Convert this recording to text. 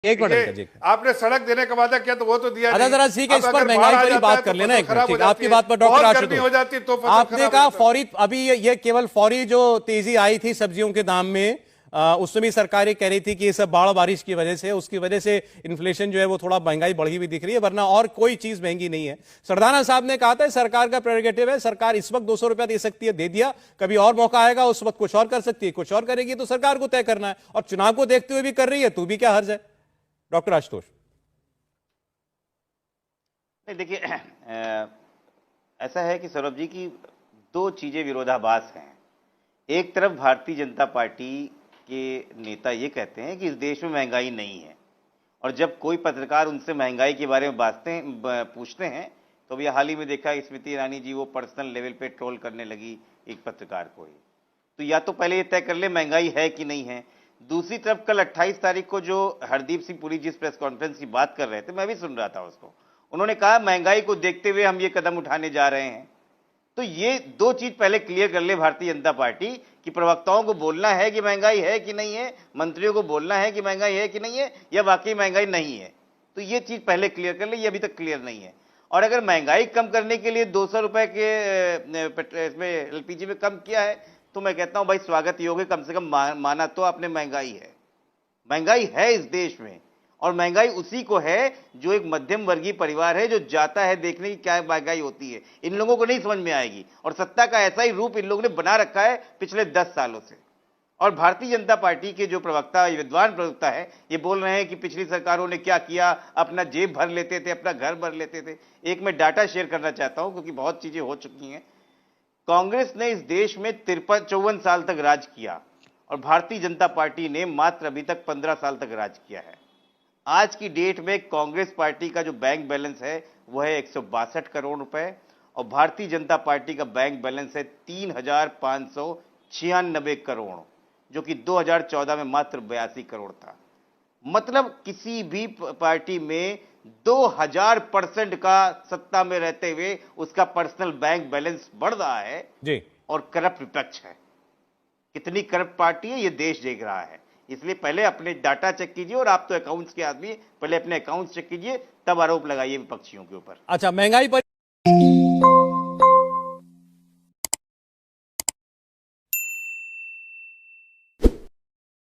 एक मिनट जी, आपने सड़क देने का वादा किया तो वो तो दिया अच्छा नहीं। जरा ठीक है, इस पर महंगाई पर ही बात कर लेना एक मिनट, ठीक है। आपकी बात पर डॉक्टर आशुतोष हो जाती तो आपने कहा फौरी, अभी ये केवल फौरी जो तेजी आई थी सब्जियों के दाम में, उसमें भी सरकारें कह रही थी कि ये सब बाढ़ बारिश की वजह से, उसकी वजह से इन्फ्लेशन जो है वो थोड़ा महंगाई बढ़ी हुई दिख रही है, वरना और कोई चीज महंगी नहीं है। सरदाना साहब ने कहा था सरकार का प्रेरोगेटिव है, सरकार इस वक्त 200 रुपया दे सकती है, दे दिया, कभी और मौका आएगा उस वक्त कुछ और कर सकती है, कुछ और करेगी तो सरकार को तय करना है, और चुनाव को देखते हुए भी कर रही है, तो भी क्या हर्ज है। डॉक्टर आशुतोष नहीं, देखिए ऐसा है कि सौरभ जी की दो चीजें विरोधाभास हैं। एक तरफ भारतीय जनता पार्टी के नेता ये कहते हैं कि इस देश में महंगाई नहीं है, और जब कोई पत्रकार उनसे महंगाई के बारे में पूछते हैं तो अभी हाल ही में देखा स्मृति ईरानी जी वो पर्सनल लेवल पे ट्रोल करने लगी एक पत्रकार को ही। तो या तो पहले ये तय कर ले महंगाई है कि नहीं है। दूसरी तरफ कल 28 तारीख को जो हरदीप सिंह पुरी जिस प्रेस कॉन्फ्रेंस की बात कर रहे थे, मैं भी सुन रहा था उसको, उन्होंने कहा महंगाई को देखते हुए हम ये कदम उठाने जा रहे हैं। तो ये दो चीज पहले क्लियर कर ले भारतीय जनता पार्टी कि प्रवक्ताओं को बोलना है कि महंगाई है कि नहीं है, मंत्रियों को बोलना है कि महंगाई है कि नहीं है, या वाकई महंगाई नहीं है। तो ये चीज पहले क्लियर कर ले, ये अभी तक क्लियर नहीं है। और अगर महंगाई कम करने के लिए 200 रुपए के इसमें एलपीजी में कम किया है तो मैं कहता हूं भाई स्वागत योग्य, कम से कम माना तो आपने महंगाई है। महंगाई है इस देश में, और महंगाई उसी को है जो एक मध्यम वर्गीय परिवार है, जो जाता है देखने की क्या महंगाई होती है। इन लोगों को नहीं समझ में आएगी, और सत्ता का ऐसा ही रूप इन लोगों ने बना रखा है पिछले 10 सालों से। और भारतीय जनता पार्टी के जो प्रवक्ता, विद्वान प्रवक्ता है, ये बोल रहे हैं कि पिछली सरकारों ने क्या किया, अपना जेब भर लेते थे, अपना घर भर लेते थे। एक मैं डाटा शेयर करना चाहता हूं क्योंकि बहुत चीजें हो चुकी हैं। कांग्रेस ने इस देश में 53-54 साल तक राज किया, और भारतीय जनता पार्टी ने मात्र अभी तक 15 साल तक राज किया है। आज की डेट में कांग्रेस पार्टी का जो बैंक बैलेंस है वह है 162 करोड़ रुपए, और भारतीय जनता पार्टी का बैंक बैलेंस है 3596 करोड़, जो कि 2014 में मात्र 82 करोड़ था। मतलब किसी भी पार्टी में 2000% का सत्ता में रहते हुए उसका पर्सनल बैंक बैलेंस बढ़ रहा है जी, और करप्ट विपक्ष है। कितनी करप्ट पार्टी है ये देश देख रहा है। इसलिए पहले अपने डाटा चेक कीजिए, और आप तो अकाउंट्स के आदमी, पहले अपने अकाउंट्स चेक कीजिए, तब आरोप लगाइए विपक्षियों के ऊपर। अच्छा, महंगाई पर